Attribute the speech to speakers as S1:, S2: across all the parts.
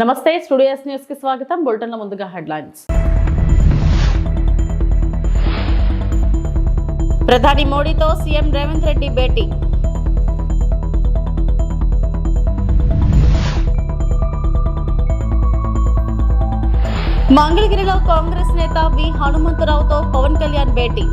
S1: నమస్తే studios news కి స్వాగతం. బులెటిన్ల ముందుగా హెడ్లైన్స్. ప్రధాని మోడీతో సీఎం రేవంత్ రెడ్డి భేటీ. మంగళగిరిలో కాంగ్రెస్ నేత వి హనుమంతరావుతో పవన్ కళ్యాణ్ భేటీ.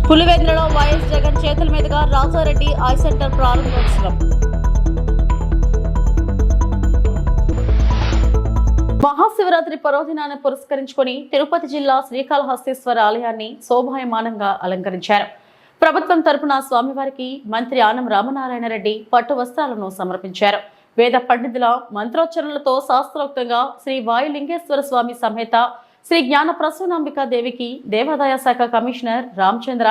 S1: పులివెందులలో వైఎస్ జగన్ చేతుల మీదుగా రాజారెడ్డి ఐ సెంటర్ ప్రారంభోత్సవం. మహాశివరాత్రి పర్వదినాన్ని పురస్కరించుకుని తిరుపతి జిల్లా శ్రీకాళహస్తీశ్వర ఆలయాన్ని శోభాయమానంగా అలంకరించారు. ప్రభుత్వం తరపున స్వామివారికి మంత్రి ఆనం రామనారాయణ రెడ్డి పట్టు వస్త్రాలను సమర్పించారు. వేద పండితుల మంత్రోచ్చరణలతో శాస్త్రోక్తంగా శ్రీ వాయులింగేశ్వర స్వామి సమేత శ్రీ జ్ఞాన ప్రసూనాంబికా దేవికి దేవాదాయ శాఖ commissioner Ramachandra,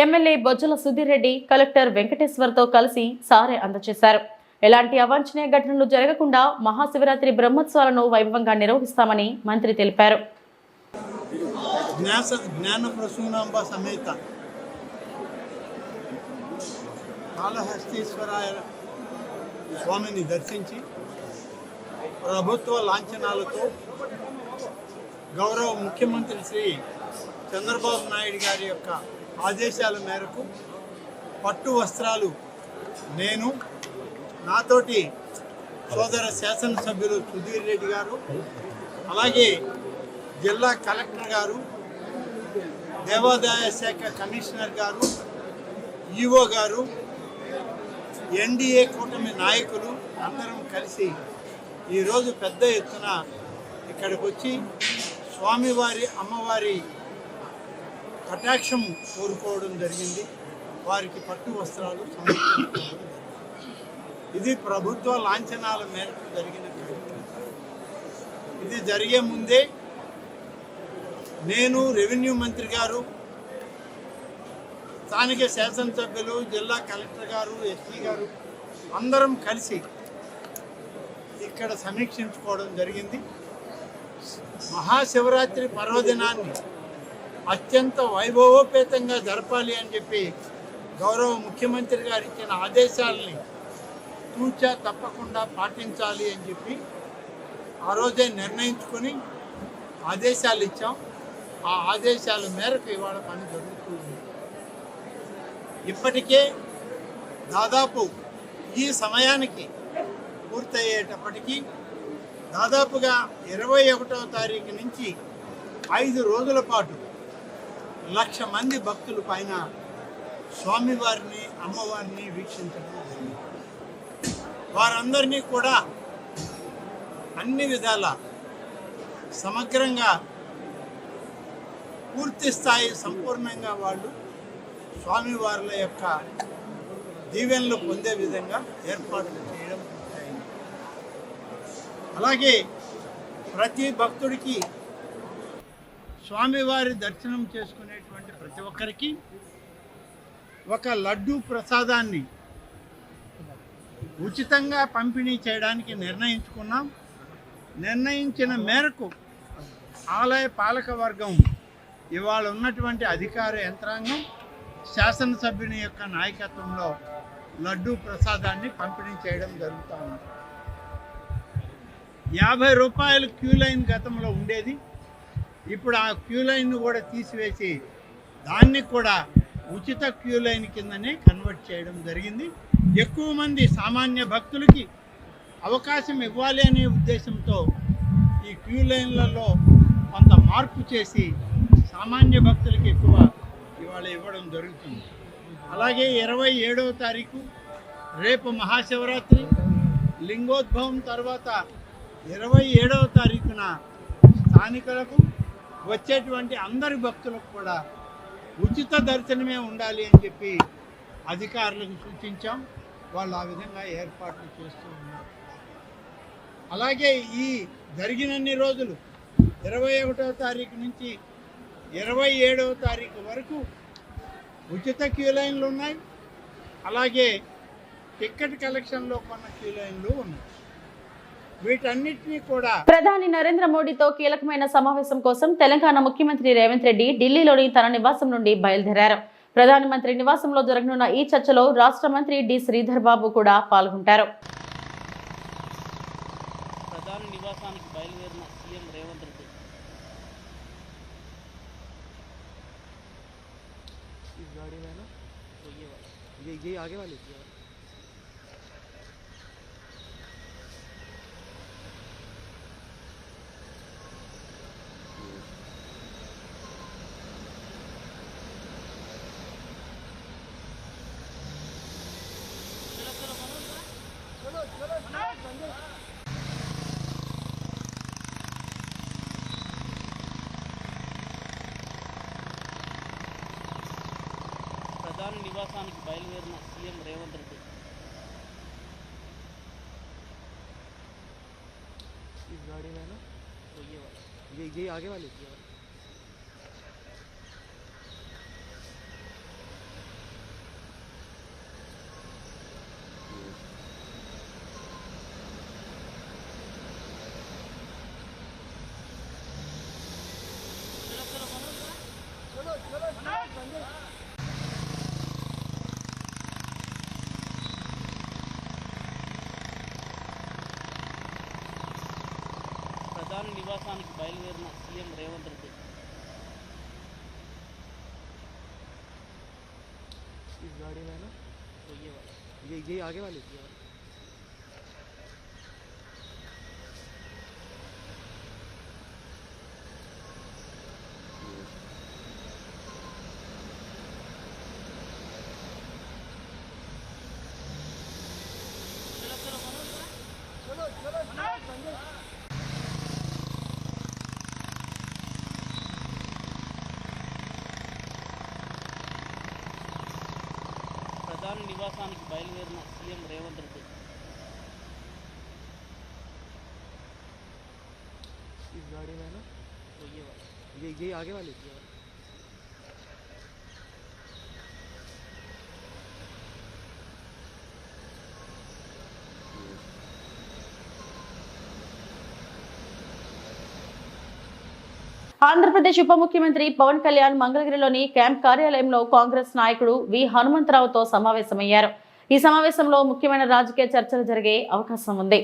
S1: MLA Bojjala Sudheer Reddy, collector వెంకటేశ్వర్తో కలిసి సారె అందజేశారు. ఎలాంటి అవాంఛనీయ ఘటనలు జరగకుండా మహాశివరాత్రి బ్రహ్మోత్సవాలను వైభవంగా నిర్వహిస్తామని మంత్రి తెలిపారు.
S2: జ్ఞాన ప్రసూనాంబ సమేత కాళహస్తీశ్వరాయ స్వామిని దర్శించి ప్రభుత్వ లాంఛనాలతో గౌరవ ముఖ్యమంత్రి శ్రీ చంద్రబాబు నాయుడు గారి యొక్క ఆదేశాల మేరకు పట్టు వస్త్రాలు నేను, నాతోటి సోదర శాసనసభ్యులు సుధీర్ రెడ్డి గారు, అలాగే జిల్లా కలెక్టర్ గారు, దేవాదాయ శాఖ కమిషనర్ గారు, ఈఓ గారు, ఎన్డీఏ కూటమి నాయకులు అందరం కలిసి ఈరోజు పెద్ద ఎత్తున ఇక్కడికి వచ్చి స్వామివారి అమ్మవారి కటాక్షం కోరుకోవడం జరిగింది. వారికి పట్టు వస్త్రాలు సమర్పించుకోవడం. ఇది ప్రభుత్వ లాంఛనాల మేరకు జరిగిన కార్యక్రమం. ఇది జరిగే ముందే నేను, రెవెన్యూ మంత్రి గారు, స్థానిక శాసనసభ్యులు, జిల్లా కలెక్టర్ గారు, ఎస్పీ గారు అందరం కలిసి ఇక్కడ సమీక్షించుకోవడం జరిగింది. మహాశివరాత్రి పర్వదినాన్ని అత్యంత వైభవోపేతంగా జరపాలి అని చెప్పి గౌరవ ముఖ్యమంత్రి గారు ఇచ్చిన ఆదేశాలని తూచా తప్పకుండా పాటించాలి అని చెప్పి ఆ రోజే నిర్ణయించుకొని ఆదేశాలు ఇచ్చాం. ఆ ఆదేశాల మేరకు ఇవాళ పని జరుగుతుంది. ఇప్పటికే దాదాపు ఈ సమయానికి పూర్తయ్యేటప్పటికీ దాదాపుగా 21వ తారీఖు నుంచి 5 రోజుల పాటు 1,00,000 మంది భక్తుల పైన స్వామివారిని, అమ్మవారిని వీక్షించడం జరిగింది. వారందరినీ కూడా అన్ని విధాల సమగ్రంగా పూర్తి స్థాయి సంపూర్ణంగా వాళ్ళు స్వామివార్ల యొక్క దీవెనలు పొందే విధంగా ఏర్పాట్లు చేయడం జరిగింది. అలాగే ప్రతి భక్తుడికి స్వామివారి దర్శనం చేసుకునేటువంటి ప్రతి ఒక్కరికి ఒక లడ్డూ ప్రసాదాన్ని ఉచితంగా పంపిణీ చేయడానికి నిర్ణయించుకున్నాం. నిర్ణయించిన మేరకు ఆలయ పాలక వర్గం, ఇవాళ ఉన్నటువంటి అధికార యంత్రాంగం, శాసనసభ్యుని యొక్క నాయకత్వంలో లడ్డూ ప్రసాదాన్ని పంపిణీ చేయడం జరుగుతూ ఉంది. 50 రూపాయలు క్యూ లైన్ గతంలో ఉండేది. ఇప్పుడు ఆ క్యూ లైన్ కూడా తీసివేసి దాన్ని కూడా ఉచిత క్యూ లైన్ కిందనే కన్వర్ట్ చేయడం జరిగింది. ఎక్కువ మంది సామాన్య భక్తులకి అవకాశం ఇవ్వాలి అనే ఉద్దేశంతో ఈ క్యూ లైన్లలో కొంత మార్పు చేసి సామాన్య భక్తులకి ఎక్కువ ఇవాళ ఇవ్వడం జరుగుతుంది. అలాగే 27వ తారీఖు రేపు మహాశివరాత్రి, లింగోద్భవం తర్వాత 27వ తారీఖున స్థానికులకు, వచ్చేటువంటి అందరి భక్తులకు కూడా ఉచిత దర్శనమే ఉండాలి అని చెప్పి అధికారులకు సూచించాం. వాళ్ళు ఆ విధంగా ఏర్పాట్లు చేస్తూ ఉన్నారు. అలాగే ఈ జరిగినన్ని రోజులు 21వ తారీఖు నుంచి 27వ తారీఖు వరకు ఉచిత క్యూ లైన్లు ఉన్నాయి. అలాగే టికెట్ కలెక్షన్లో కొన్న క్యూ లైన్లు ఉన్నాయి. వీటన్నిటినీ కూడా
S1: ప్రధాని నరేంద్ర మోడీతో కీలకమైన సమావేశం కోసం తెలంగాణ ముఖ్యమంత్రి రేవంత్ రెడ్డి ఢిల్లీలోని తన నివాసం నుండి బయలుదేరారు. ప్రధానమంత్రి నివాసంలో జరగనున్న ఈ చర్చలో రాష్ట్ర మంత్రి డి శ్రీధర్ బాబు కూడా పాల్గొంటారు.
S3: ప్రధాని నివాసానికి బయలుదేరిన సీఎం రేవంత్ రెడ్డి
S4: इस गाड़ी में ना
S3: तो ये वाला
S4: ये आगे वाली
S3: ప్రధాని నివాసానికి బయలుదేరిన సీఎం రేవంత్ రెడ్డి
S4: इस गाड़ी में ना
S3: तो ये वाला
S4: ये आगे वाली
S3: ప్రధాని నివాసానికి బయలుదేరిన సీఎం రేవంత్ రెడ్డి
S4: इस गाड़ी में ना
S3: तो ये वाला
S4: ये आगे वाली
S3: ప్రధాని నివాసానికి బయలుదేరిన సీఎం రేవంత్ రెడ్డి
S4: इस गाड़ी में ना
S3: तो ये वाला
S4: ये आगे वाली
S1: ఆంధ్రప్రదేశ్ ఉప ముఖ్యమంత్రి పవన్ కళ్యాణ్ మంగళగిరిలోని క్యాంప్ కార్యాలయంలో కాంగ్రెస్ నాయకుడు వి హనుమంతరావుతో సమావేశమయ్యారు. ఈ సమావేశంలో ముఖ్యమైన రాజకీయ చర్చలు జరిగే అవకాశం ఉంది.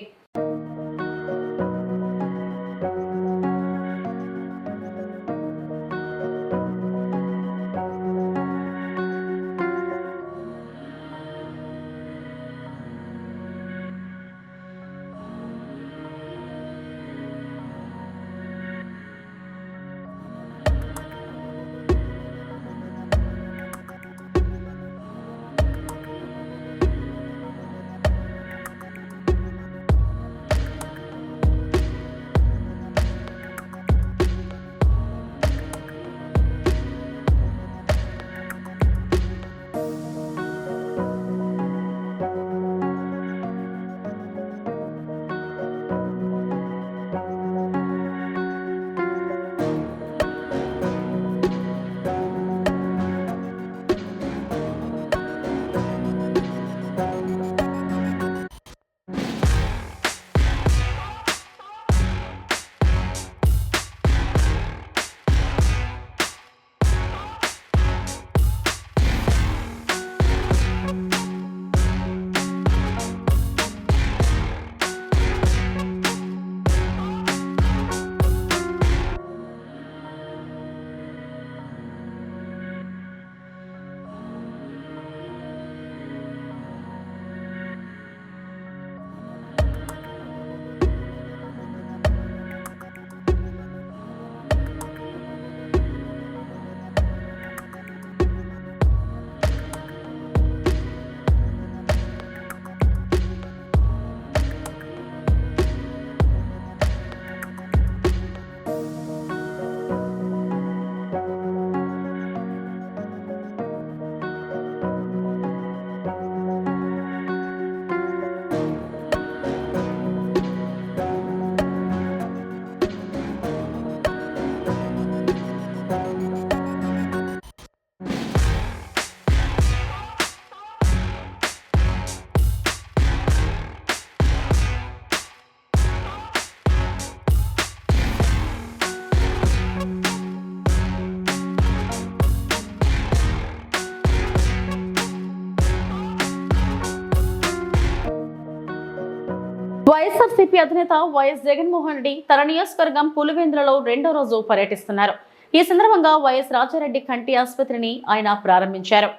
S1: వైఎస్ఆర్సీపీ అధినేత వైఎస్ జగన్మోహన్ రెడ్డి తన నియోజకవర్గం పులివెందులలో రెండో రోజు పర్యటిస్తున్నారు. ఈ సందర్భంగా వైఎస్ రాజారెడ్డి కంటి ఆసుపత్రిని ఆయన ప్రారంభించారు.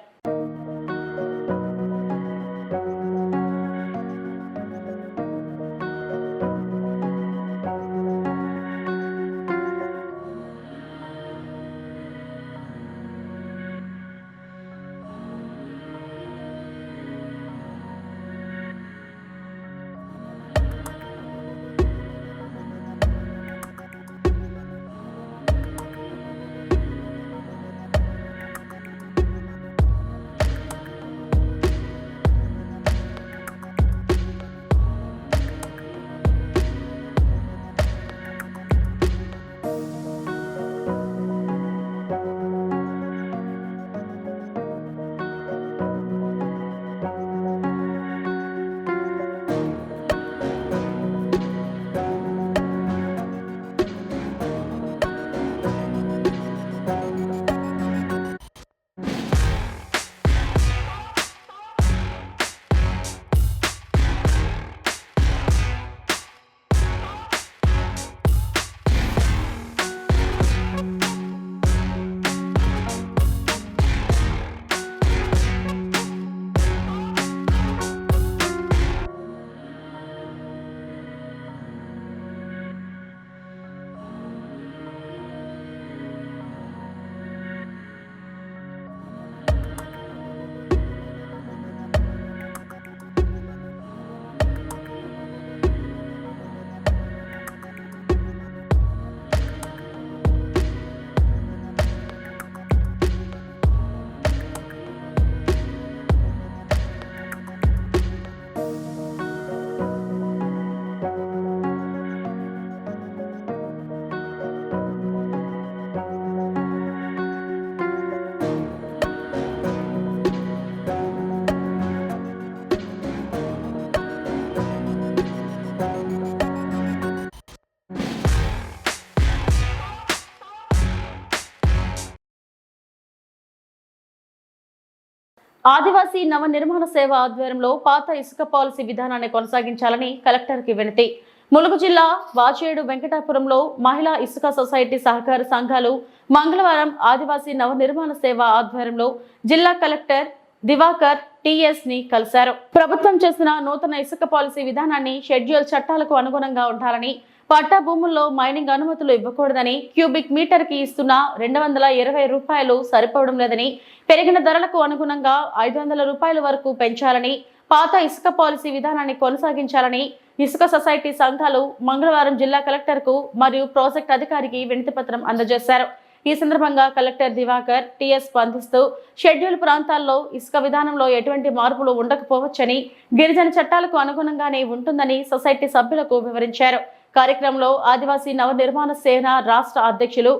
S1: ఆదివాసీ నవ నిర్మాణ సేవ ఆధ్వర్యంలో పాత ఇసుక పాలసీ విధానాన్ని కొనసాగించాలని కలెక్టర్కి వినతి. ములుగు జిల్లా వాచేడు వెంకటాపురంలో మహిళా ఇసుక సొసైటీ సహకార సంఘాలు మంగళవారం ఆదివాసీ నవ నిర్మాణ సేవ ఆధ్వర్యంలో జిల్లా కలెక్టర్ దివాకర్ టిఎస్ ని కలిశారు. ప్రభుత్వం చేసిన నూతన ఇసుక పాలసీ విధానాన్ని షెడ్యూల్ చట్టాలకు అనుగుణంగా ఉండాలని, పట్టా భూముల్లో మైనింగ్ అనుమతులు ఇవ్వకూడదని, క్యూబిక్ మీటర్ కి ఇస్తున్న 220 రూపాయలు సరిపోవడం లేదని, పెరిగిన ధరలకు అనుగుణంగా 500 రూపాయల వరకు పెంచాలని, పాత ఇసుక పాలసీ విధానాన్ని కొనసాగించాలని ఇసుక సొసైటీ సంఘాలు మంగళవారం జిల్లా కలెక్టర్ కు మరియు ప్రాజెక్ట్ అధికారికి వినతి పత్రం అందజేశారు. ఈ సందర్భంగా కలెక్టర్ దివాకర్ టిఎస్ స్పందిస్తూ షెడ్యూల్ ప్రాంతాల్లో ఇసుక విధానంలో ఎటువంటి మార్పులు ఉండకపోవచ్చని, గిరిజన చట్టాలకు అనుగుణంగానే ఉంటుందని సొసైటీ సభ్యులకు వివరించారు. కార్యక్రమంలో ఆదివాసీ నవ నిర్మాణ సేన రాష్ట్ర అధ్యక్షులు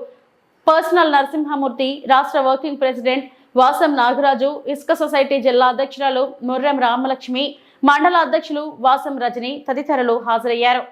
S1: పర్సనల్ నరసింహమూర్తి, రాష్ట్ర వర్కింగ్ ప్రెసిడెంట్ వాసం నాగరాజు, ఇసుక సొసైటీ జిల్లా అధ్యక్షురాలు ముర్రం రామలక్ష్మి, మండల అధ్యక్షులు వాసం రజని తదితరులు హాజరయ్యారు.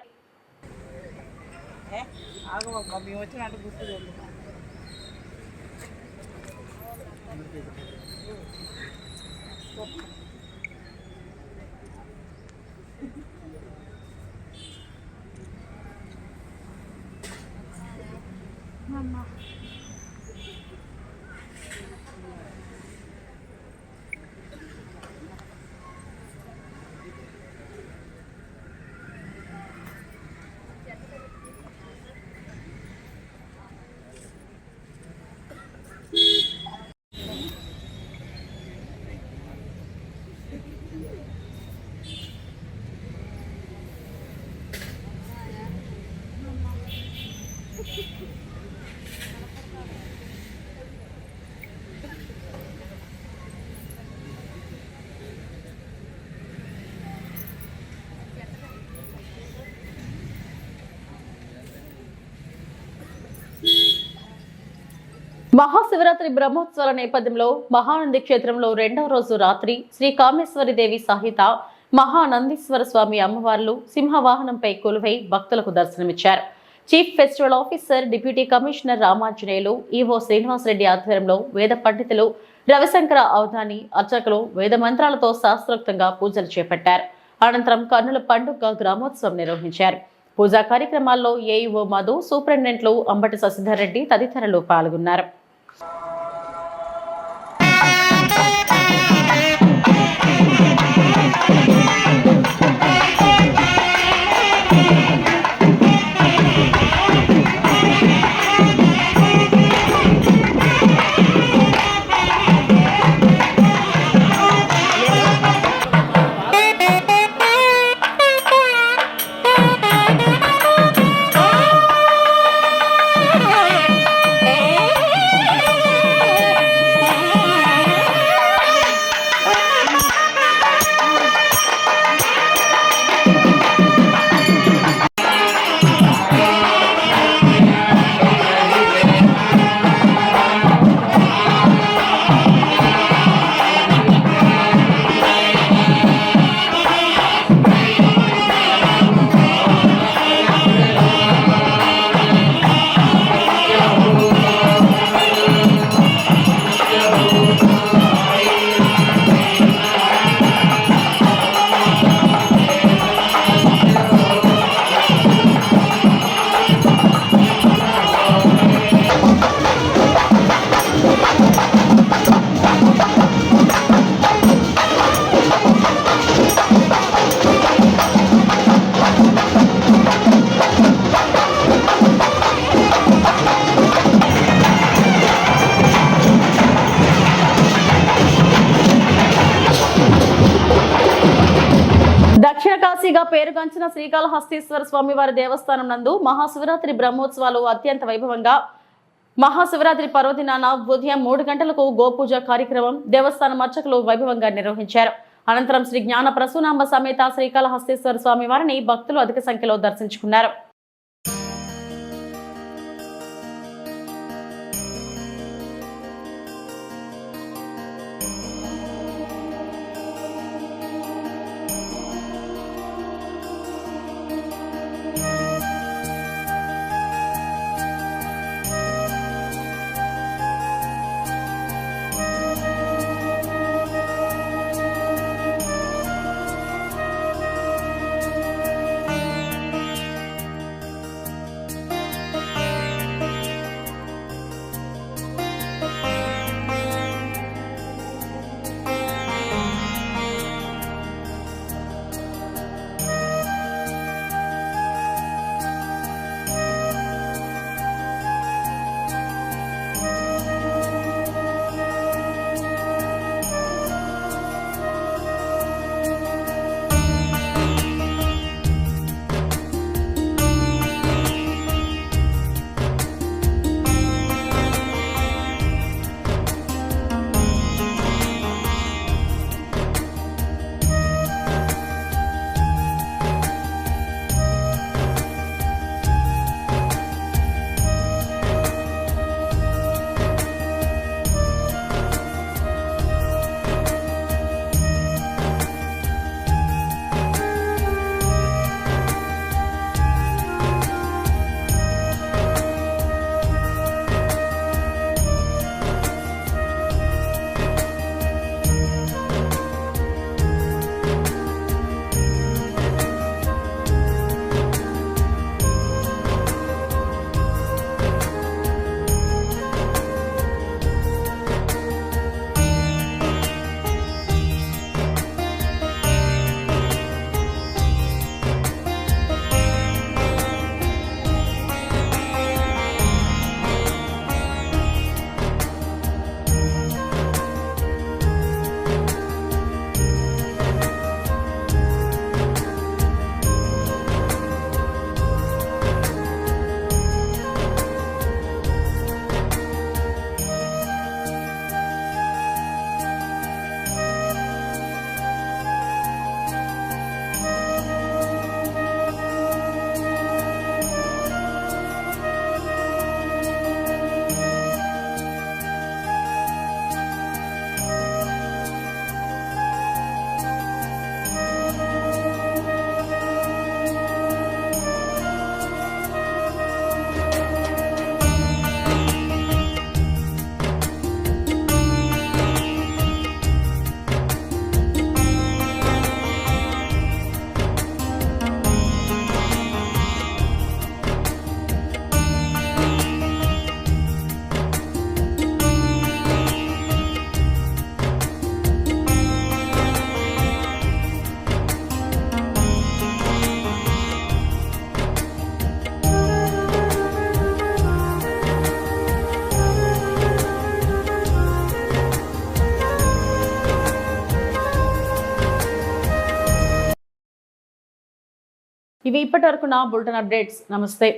S1: మహాశివరాత్రి బ్రహ్మోత్సవాల నేపథ్యంలో మహానంది క్షేత్రంలో రెండవ రోజు రాత్రి శ్రీ కామేశ్వరి దేవి సహిత మహానందీశ్వర స్వామి అమ్మవార్లు సింహవాహనంపై కొలువై భక్తులకు దర్శనమిచ్చారు. Chief festival officer deputy commissioner Ramanjaneyulu, EO Srinivasa Reddy ఆధ్వర్యంలో వేద పండితులు రవిశంకర అవధాని అర్చకులు వేద మంత్రాలతో శాస్త్రోక్తంగా పూజలు చేపట్టారు. అనంతరం కన్నుల పండుగ గ్రామోత్సవం నిర్వహించారు. పూజా కార్యక్రమాల్లో ఏఈఓ మధు, సూపరింటెండెంట్లు అంబటి శశిధర్ రెడ్డి తదితరులు పాల్గొన్నారు. దక్షిణ కాశీగా పేరుగాంచిన శ్రీకాళహస్తీశ్వర స్వామివారి దేవస్థానం నందు మహాశివరాత్రి బ్రహ్మోత్సవాలు అత్యంత వైభవంగా మహాశివరాత్రి పర్వదినాన ఉదయం 3 గంటలకు గోపూజ కార్యక్రమం దేవస్థానం అర్చకులు వైభవంగా నిర్వహించారు. అనంతరం శ్రీ జ్ఞాన ప్రసూనాంబ సమేత శ్రీకాళహస్తీశ్వర స్వామివారిని భక్తులు అధిక సంఖ్యలో దర్శించుకున్నారు. ఇవి ఇప్పటి వరకు నా బులెటిన్ అప్డేట్స్. నమస్తే.